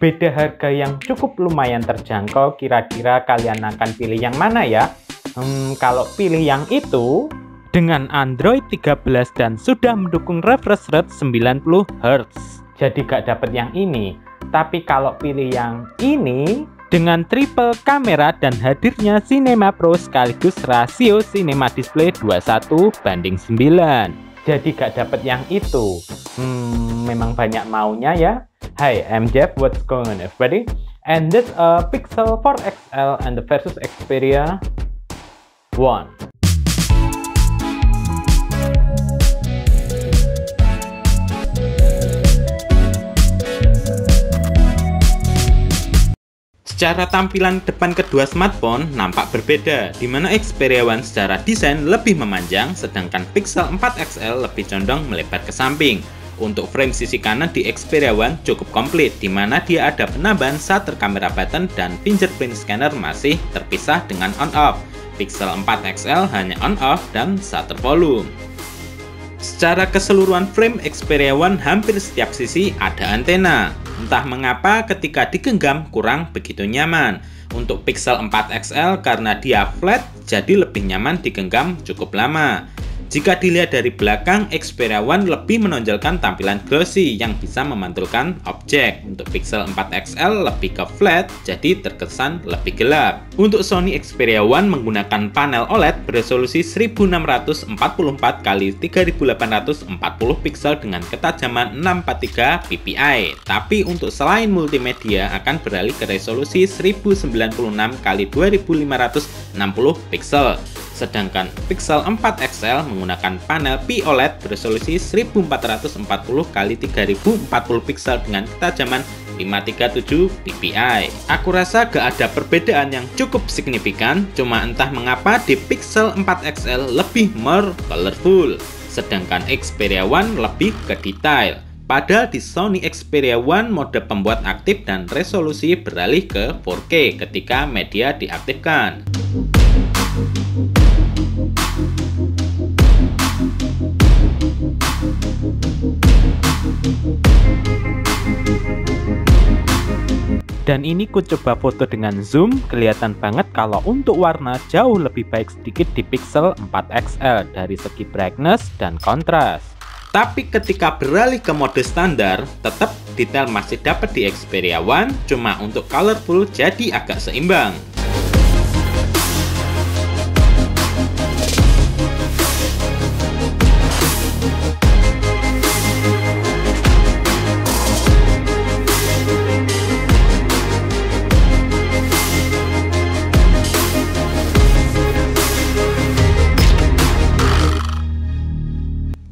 beda harga yang cukup lumayan terjangkau. Kira-kira kalian akan pilih yang mana ya? Kalau pilih yang itu dengan Android 13 dan sudah mendukung refresh rate 90 Hz, jadi gak dapat yang ini. Tapi kalau pilih yang ini dengan triple kamera dan hadirnya Cinema Pro sekaligus rasio Cinema Display 21:9, jadi gak dapat yang itu. Memang banyak maunya ya. Hi, I'm Jeff. What's going on, everybody? And this Pixel 4 XL and the versus Xperia 1. Secara tampilan depan kedua smartphone nampak berbeda, di mana Xperia One secara desain lebih memanjang, sedangkan Pixel 4 XL lebih condong melebar ke samping. Untuk frame sisi kanan di Xperia One cukup komplit, di mana dia ada penambahan shutter kamera button dan fingerprint scanner masih terpisah dengan on-off. Pixel 4 XL hanya on-off dan shutter volume. Secara keseluruhan frame Xperia One hampir setiap sisi ada antena. Entah mengapa ketika digenggam kurang begitu nyaman. Untuk Pixel 4 XL karena dia flat jadi lebih nyaman digenggam cukup lama. Jika dilihat dari belakang, Xperia One lebih menonjolkan tampilan glossy yang bisa memantulkan objek. Untuk Pixel 4 XL lebih ke flat, jadi terkesan lebih gelap. Untuk Sony Xperia One menggunakan panel OLED beresolusi 1644 x 3840 pixel dengan ketajaman 643 ppi. Tapi untuk selain multimedia akan beralih ke resolusi 1096 x 2560 pixel. Sedangkan Pixel 4 XL menggunakan panel POLED beresolusi 1440 x 3040 pixel dengan ketajaman 537 ppi. Aku rasa gak ada perbedaan yang cukup signifikan, cuma entah mengapa di Pixel 4 XL lebih more colorful, sedangkan Xperia One lebih ke detail. Padahal di Sony Xperia One mode pembuat aktif dan resolusi beralih ke 4K ketika media diaktifkan. Dan ini ku coba foto dengan zoom, kelihatan banget kalau untuk warna jauh lebih baik sedikit di Pixel 4 XL dari segi brightness dan kontras. Tapi ketika beralih ke mode standar, tetap detail masih dapat di Xperia One, cuma untuk colorful jadi agak seimbang.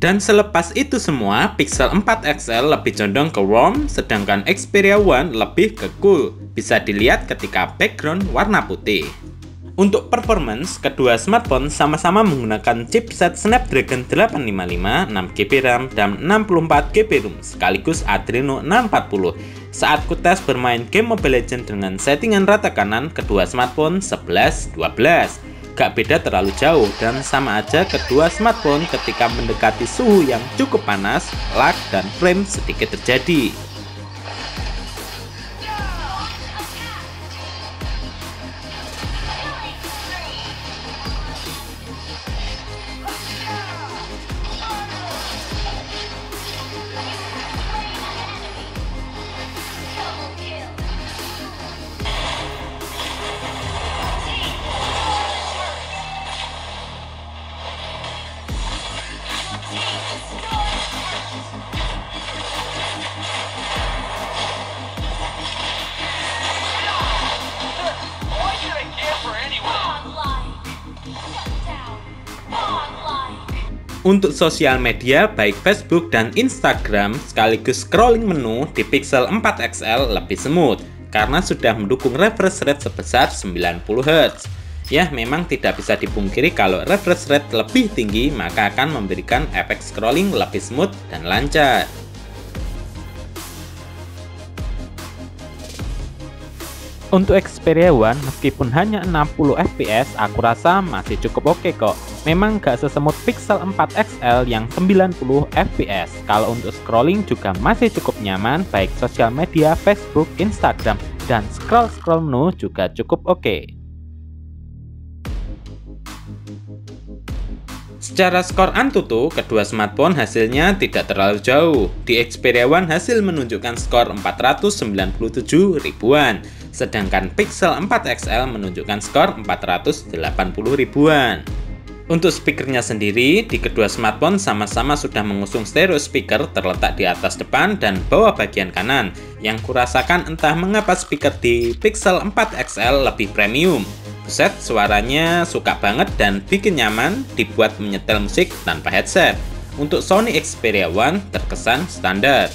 Dan selepas itu semua, Pixel 4 XL lebih condong ke warm, sedangkan Xperia One lebih ke cool. Bisa dilihat ketika background warna putih. Untuk performance, kedua smartphone sama-sama menggunakan chipset Snapdragon 855, 6GB RAM, dan 64GB ROM, sekaligus Adreno 640. Saat ku tes bermain game Mobile Legends dengan settingan rata kanan, kedua smartphone 11-12. Gak beda terlalu jauh dan sama aja kedua smartphone ketika mendekati suhu yang cukup panas, lag dan frame sedikit terjadi. Untuk sosial media baik Facebook dan Instagram sekaligus scrolling menu di Pixel 4 XL lebih smooth karena sudah mendukung refresh rate sebesar 90 Hz. Ya, memang tidak bisa dipungkiri kalau refresh rate lebih tinggi maka akan memberikan efek scrolling lebih smooth dan lancar. Untuk Xperia One, meskipun hanya 60 fps, aku rasa masih cukup oke kok. Memang gak sesemut Pixel 4 XL yang 90 fps. Kalau untuk scrolling juga masih cukup nyaman, baik sosial media, Facebook, Instagram, dan scroll-scroll menu juga cukup oke. Secara skor Antutu, kedua smartphone hasilnya tidak terlalu jauh. Di Xperia One hasil menunjukkan skor 497 ribuan, sedangkan Pixel 4 XL menunjukkan skor 480 ribuan. Untuk speakernya sendiri, di kedua smartphone sama-sama sudah mengusung stereo speaker terletak di atas depan dan bawah bagian kanan, yang kurasakan entah mengapa speaker di Pixel 4 XL lebih premium. Buset, suaranya suka banget dan bikin nyaman dibuat menyetel musik tanpa headset. Untuk Sony Xperia One terkesan standar.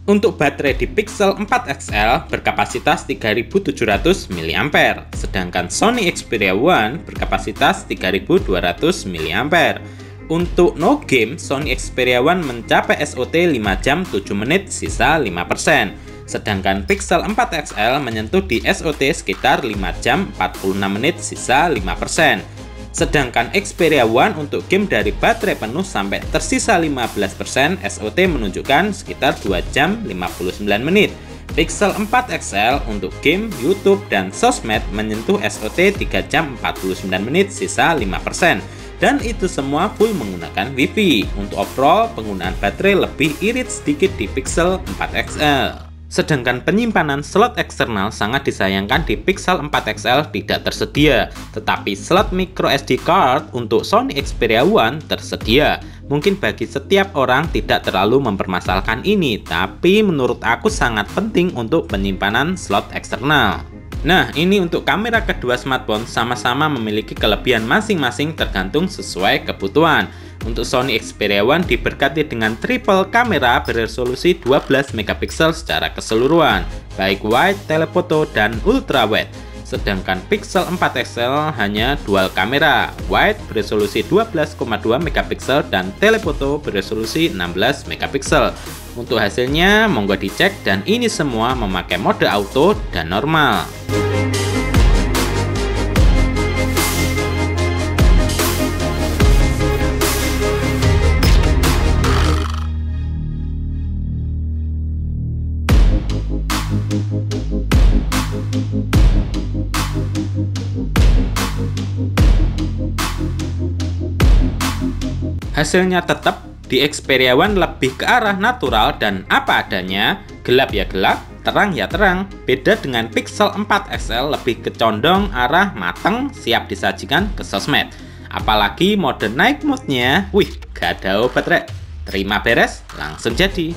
Untuk baterai di Pixel 4 XL berkapasitas 3700 mAh, sedangkan Sony Xperia One berkapasitas 3200 mAh. Untuk no game, Sony Xperia One mencapai SOT 5 jam 7 menit sisa 5%, sedangkan Pixel 4 XL menyentuh di SOT sekitar 5 jam 46 menit sisa 5%. Sedangkan Xperia One untuk game dari baterai penuh sampai tersisa 15%, SOT menunjukkan sekitar 2 jam 59 menit. Pixel 4 XL untuk game, YouTube, dan sosmed menyentuh SOT 3 jam 49 menit sisa 5%. Dan itu semua full menggunakan Wi-Fi. Untuk overall, penggunaan baterai lebih irit sedikit di Pixel 4 XL. Sedangkan penyimpanan slot eksternal sangat disayangkan di Pixel 4 XL tidak tersedia, tetapi slot micro SD card untuk Sony Xperia One tersedia. Mungkin bagi setiap orang tidak terlalu mempermasalahkan ini, tapi menurut aku sangat penting untuk penyimpanan slot eksternal. Nah, ini untuk kamera kedua smartphone sama-sama memiliki kelebihan masing-masing tergantung sesuai kebutuhan. Untuk Sony Xperia One diberkati dengan triple kamera beresolusi 12 megapiksel secara keseluruhan, baik wide, telefoto, dan ultra wide. Sedangkan Pixel 4 XL hanya dual kamera, wide beresolusi 12,2 megapiksel dan telefoto beresolusi 16 megapiksel. Untuk hasilnya monggo dicek, dan ini semua memakai mode auto dan normal. Hasilnya tetap di Xperia One lebih ke arah natural dan apa adanya, gelap ya gelap, terang ya terang. Beda dengan Pixel 4 XL lebih kecondong arah mateng, siap disajikan ke sosmed. Apalagi mode night mode-nya, wih, gak ada obat rek. Terima beres, langsung jadi.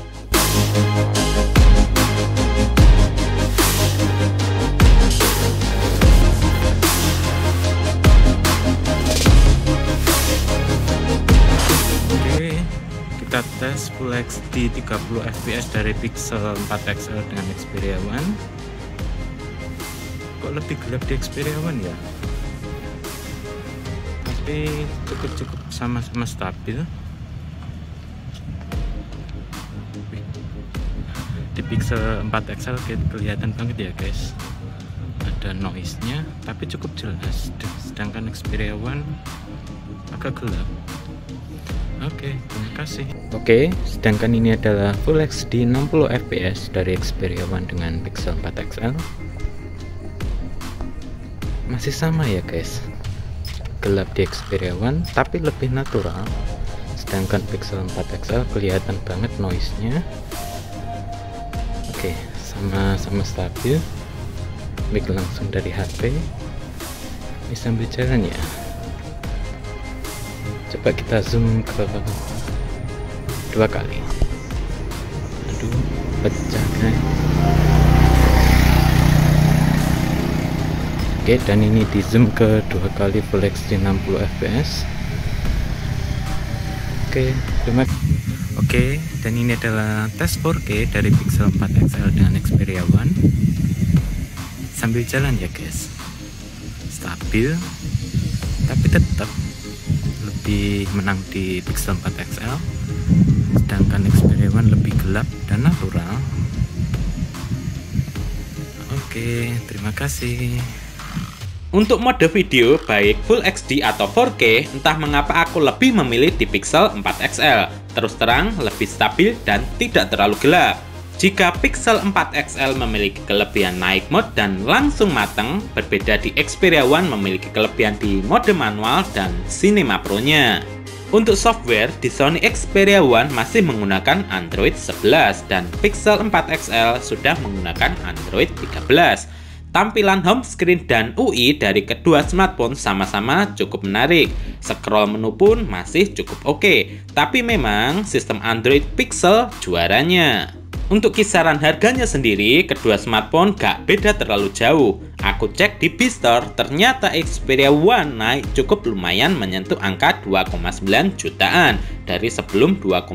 Kita tes Full HD 30 fps dari Pixel 4 XL dengan Xperia One. Kok lebih gelap di Xperia One ya? tapi cukup sama-sama stabil. Di Pixel 4 XL kelihatan banget ya guys, ada noise nya tapi cukup jelas, sedangkan Xperia One agak gelap. Oke, terima kasih. Oke, sedangkan ini adalah Full HD 60 fps dari Xperia One dengan Pixel 4 XL. Masih sama ya guys, gelap di Xperia One tapi lebih natural, sedangkan Pixel 4 XL kelihatan banget noise nya. Oke, sama-sama stabil. Mic langsung dari HP. Ini sambil jalan ya. Coba kita zoom ke 2 kali. Aduh, pecah guys. Oke, dan ini di zoom ke 2 kali Full HD 60 fps. Oke, terima kasih. Oke, dan ini adalah tes 4K dari Pixel 4 XL dengan Xperia One. Sambil jalan ya guys, stabil, tapi tetap lebih menang di Pixel 4 XL, sedangkan Xperia One lebih gelap dan natural. Oke, terima kasih. Untuk mode video baik Full HD atau 4K, entah mengapa aku lebih memilih di Pixel 4 XL. Terus terang, lebih stabil dan tidak terlalu gelap. Jika Pixel 4 XL memiliki kelebihan naik mode dan langsung matang, berbeda di Xperia One memiliki kelebihan di mode manual dan Cinema Pro-nya. Untuk software, di Sony Xperia One masih menggunakan Android 11 dan Pixel 4 XL sudah menggunakan Android 13. Tampilan home screen dan UI dari kedua smartphone sama-sama cukup menarik. Scroll menu pun masih cukup oke, tapi memang sistem Android Pixel juaranya. Untuk kisaran harganya sendiri, kedua smartphone gak beda terlalu jauh. Aku cek di Bistore, ternyata Xperia One naik cukup lumayan menyentuh angka 2,9 jutaan dari sebelum 2,6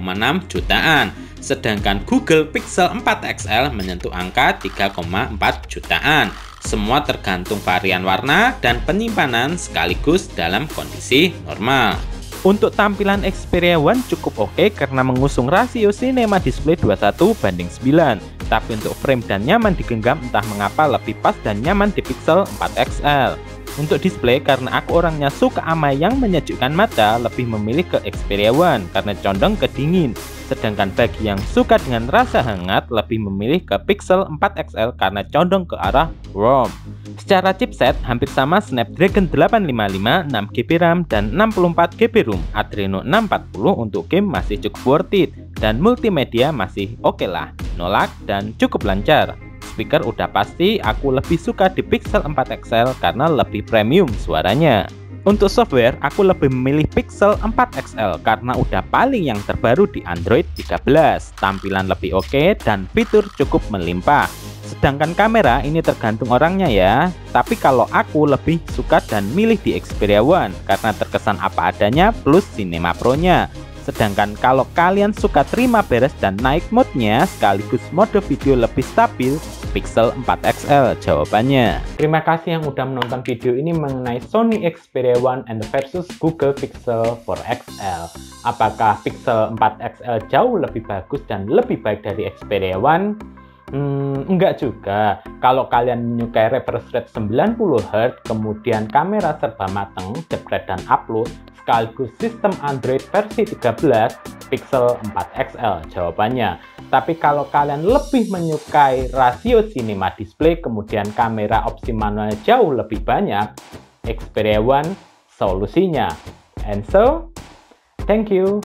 jutaan. Sedangkan Google Pixel 4 XL menyentuh angka 3,4 jutaan. Semua tergantung varian warna dan penyimpanan sekaligus dalam kondisi normal. Untuk tampilan Xperia One cukup oke karena mengusung rasio Cinema Display 21:9. Tapi untuk frame dan nyaman digenggam entah mengapa lebih pas dan nyaman di Pixel 4 XL. Untuk display, karena aku orangnya suka ama yang menyejukkan mata, lebih memilih ke Xperia One karena condong ke dingin. Sedangkan bagi yang suka dengan rasa hangat, lebih memilih ke Pixel 4 XL karena condong ke arah warm. Secara chipset, hampir sama Snapdragon 855, 6GB RAM, dan 64GB ROM. Adreno 640 untuk game masih cukup worth it, dan multimedia masih oke lah, no lag, dan cukup lancar. Speaker udah pasti aku lebih suka di Pixel 4 XL karena lebih premium suaranya. Untuk software, aku lebih memilih Pixel 4 XL karena udah paling yang terbaru di Android 13. Tampilan lebih oke dan fitur cukup melimpah. Sedangkan kamera ini tergantung orangnya ya. Tapi kalau aku lebih suka dan milih di Xperia One karena terkesan apa adanya plus Cinema Pro-nya. Sedangkan kalau kalian suka terima beres dan naik mode-nya sekaligus mode video lebih stabil, Pixel 4 XL jawabannya. Terima kasih yang udah menonton video ini mengenai Sony Xperia One and versus Google Pixel 4 XL. Apakah Pixel 4 XL jauh lebih bagus dan lebih baik dari Xperia One? Enggak juga. Kalau kalian menyukai refresh rate 90Hz, kemudian kamera serba mateng, jepret dan upload, sekaligus sistem Android versi 13, Pixel 4 XL jawabannya. Tapi kalau kalian lebih menyukai rasio Cinema Display, kemudian kamera opsi manual jauh lebih banyak, Xperia One solusinya. And so, thank you.